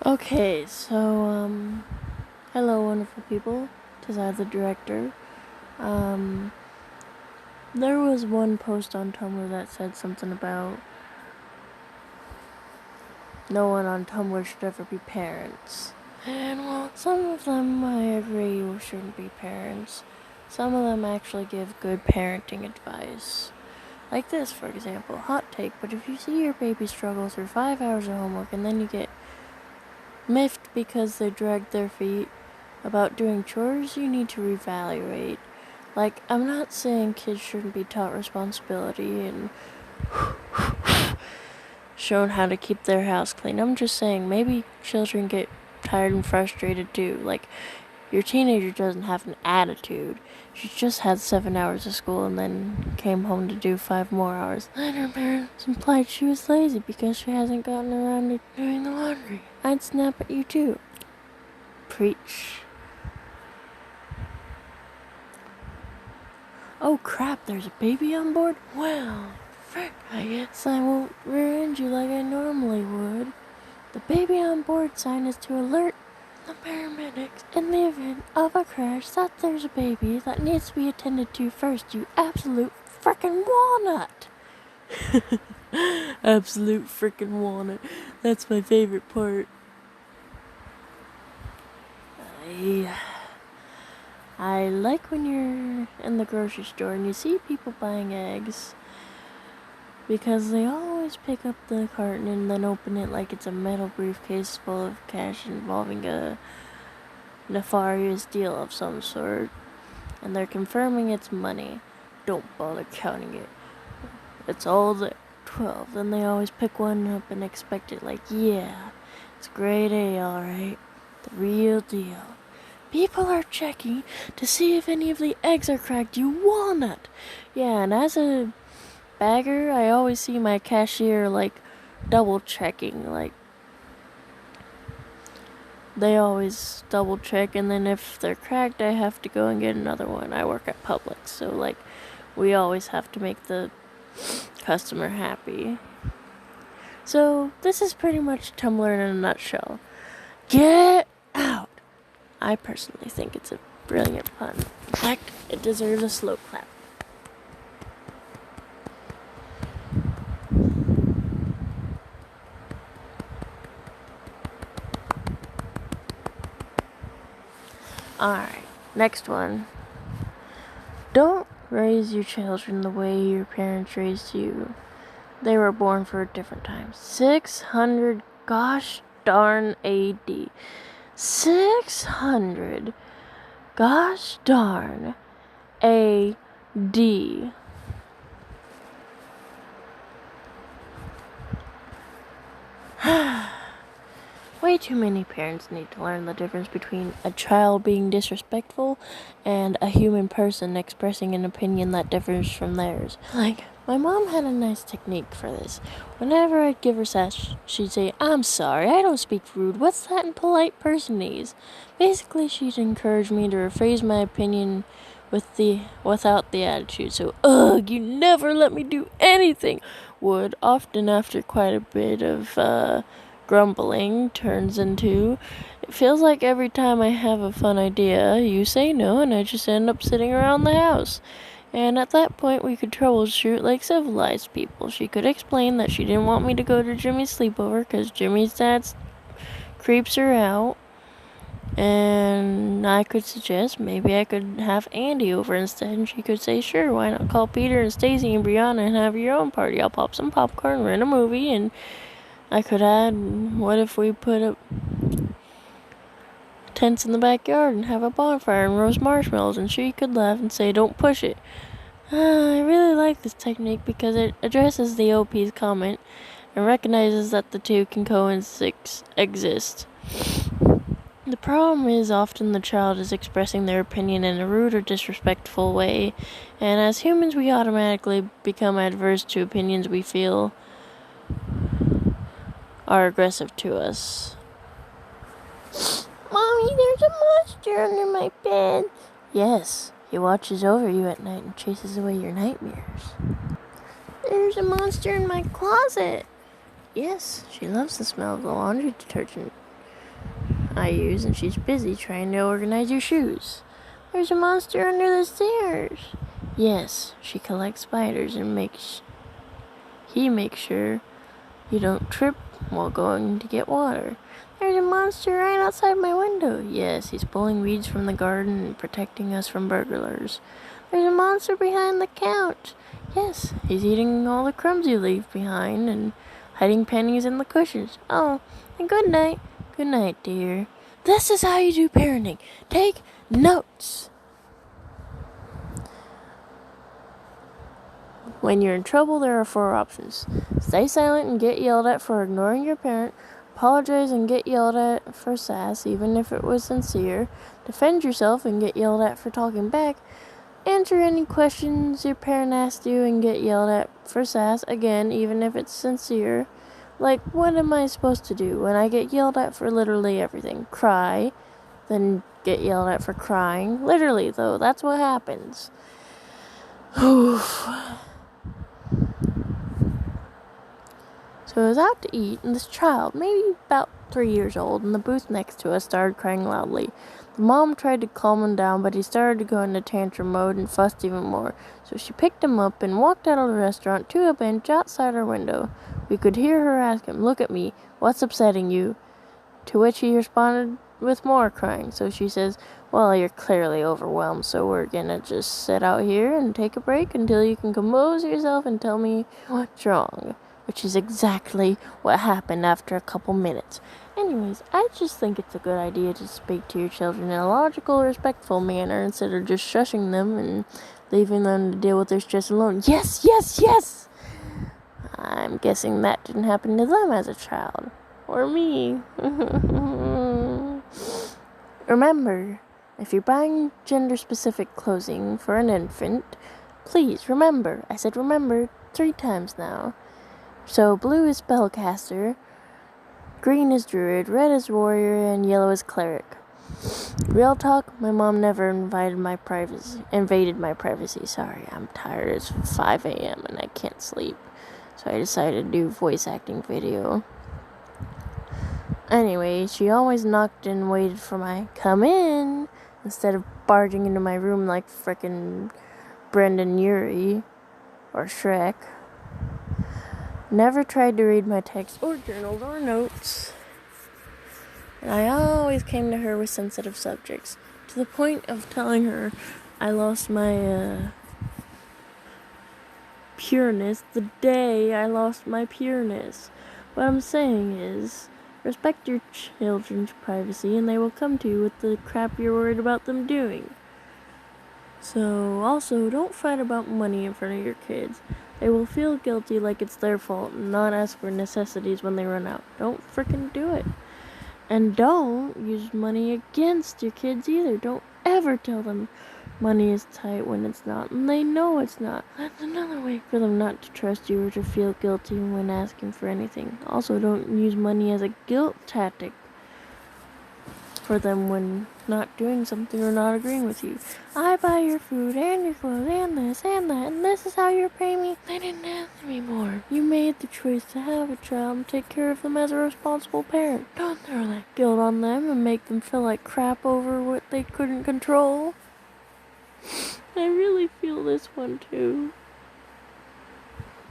Okay, so, hello, wonderful people. 'Tis I, the director. There was one post on Tumblr that said something about no one on Tumblr should ever be parents. And, well, some of them I agree shouldn't be parents. Some of them actually give good parenting advice. Like this, for example, hot take, but if you see your baby struggle through 5 hours of homework and then you get miffed because they dragged their feet about doing chores, you need to reevaluate. Like, I'm not saying kids shouldn't be taught responsibility and shown how to keep their house clean. I'm just saying maybe children get tired and frustrated too. Like, your teenager doesn't have an attitude. She just had 7 hours of school and then came home to do 5 more hours. And her parents implied she was lazy because she hasn't gotten around to doing the laundry. I'd snap at you too. Preach. Oh crap, there's a baby on board? Well, frick, I guess I won't rear-end you like I normally would. The baby on board sign is to alert the paramedics in the event of a crash that there's a baby that needs to be attended to first, you absolute frickin' walnut. Absolute frickin' walnut. That's my favorite part. I like when you're in the grocery store and you see people buying eggs, because they always pick up the carton and then open it like it's a metal briefcase full of cash involving a nefarious deal of some sort, and they're confirming it's money. Don't bother counting it. It's all there. 12. Then they always pick one up and expect it like, yeah, it's grade A, alright. The real deal. People are checking to see if any of the eggs are cracked, you walnut! Yeah, and as a bagger, I always see my cashier, double checking, they always double check, and then if they're cracked, I have to go and get another one. I work at Publix, so, we always have to make the customer happy. So, this is pretty much Tumblr in a nutshell. Get out! I personally think it's a brilliant pun. In fact, it deserves a slow clap. Alright, next one. Don't raise your children the way your parents raised you. They were born for a different time. 600 gosh darn AD. 600 gosh darn AD. Way too many parents need to learn the difference between a child being disrespectful and a human person expressing an opinion that differs from theirs. My mom had a nice technique for this. Whenever I'd give her sass, she'd say, "I'm sorry, I don't speak rude. What's that in polite personese?" Basically, she'd encourage me to rephrase my opinion without the attitude. So, ugh, you never let me do anything, would often, after quite a bit of grumbling, turns into, it feels like every time I have a fun idea, you say no and I just end up sitting around the house. And at that point, we could troubleshoot like civilized people. She could explain that she didn't want me to go to Jimmy's sleepover because Jimmy's dad creeps her out. And I could suggest maybe I could have Andy over instead. And she could say, sure, why not call Peter and Stacy and Brianna and have your own party? I'll pop some popcorn, rent a movie, and I could add, what if we put up tents in the backyard and have a bonfire and roast marshmallows? And she could laugh and say, don't push it. I really like this technique because it addresses the OP's comment and recognizes that the two can coexist. The problem is often the child is expressing their opinion in a rude or disrespectful way, and as humans we automatically become adverse to opinions we feel are aggressive to us. Mommy, there's a monster under my bed. Yes, he watches over you at night and chases away your nightmares. There's a monster in my closet. Yes, she loves the smell of the laundry detergent. I use, and she's busy trying to organize your shoes. There's a monster under the stairs. Yes, she collects spiders and makes sure you don't trip while going to get water. There's a monster right outside my window. Yes, he's pulling weeds from the garden and protecting us from burglars. There's a monster behind the couch. Yes, he's eating all the crumbs you leave behind and hiding pennies in the cushions. Oh, and good night. Good night, dear. This is how you do parenting. Take notes. When you're in trouble, there are 4 options. Stay silent and get yelled at for ignoring your parent. Apologize and get yelled at for sass, even if it was sincere. Defend yourself and get yelled at for talking back. Answer any questions your parent asked you and get yelled at for sass, again, even if it's sincere. Like, what am I supposed to do when I get yelled at for literally everything? Cry, then get yelled at for crying. Literally, though, that's what happens. So I was out to eat, and this child, maybe about 3 years old, in the booth next to us started crying loudly. The mom tried to calm him down, but he started to go into tantrum mode and fussed even more. So she picked him up and walked out of the restaurant to a bench outside our window. We could hear her ask him, "Look at me, what's upsetting you?" To which he responded with more crying. So she says, "Well, you're clearly overwhelmed, so we're gonna just sit out here and take a break until you can compose yourself and tell me what's wrong." Which is exactly what happened after a couple minutes. Anyways, I just think it's a good idea to speak to your children in a logical, respectful manner instead of just shushing them and leaving them to deal with their stress alone. Yes, yes, yes! I'm guessing that didn't happen to them as a child. Or me. Remember, if you're buying gender-specific clothing for an infant, please remember. I said remember 3 times now. So blue is spellcaster, green is druid, red is warrior, and yellow is cleric. Real talk, my mom never invaded my privacy. Sorry, I'm tired. It's 5 a.m. and I can't sleep. So I decided to do voice acting video. Anyway, she always knocked and waited for my come in instead of barging into my room like frickin' Brendan Urie or Shrek. Never tried to read my texts or journals or notes. And I always came to her with sensitive subjects, to the point of telling her I lost my pureness the day I lost my pureness. What I'm saying is, respect your children's privacy and they will come to you with the crap you're worried about them doing. So, also, don't fight about money in front of your kids. They will feel guilty like it's their fault and not ask for necessities when they run out. Don't frickin' do it. And don't use money against your kids either. Don't ever tell them money is tight when it's not. And they know it's not. That's another way for them not to trust you or to feel guilty when asking for anything. Also, don't use money as a guilt tactic for them when not doing something or not agreeing with you. I buy your food and your clothes and this and that, and this is how you're paying me. They didn't ask me more. You made the choice to have a child and take care of them as a responsible parent. Don't throw that guilt on them and make them feel like crap over what they couldn't control. I really feel this one too.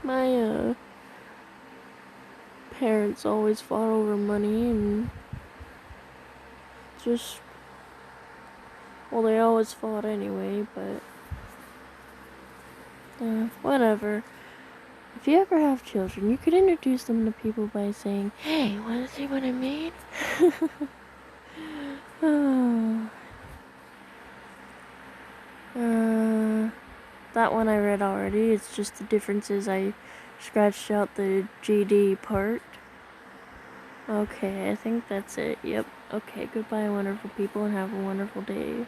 My parents always fought over money and just, well, they always fought anyway, but whatever. If you ever have children, you could introduce them to people by saying, "Hey, wanna see what I made?" That one I read already. It's just the differences. I scratched out the GD part. Okay, I think that's it. Yep. Okay, goodbye, wonderful people, and have a wonderful day.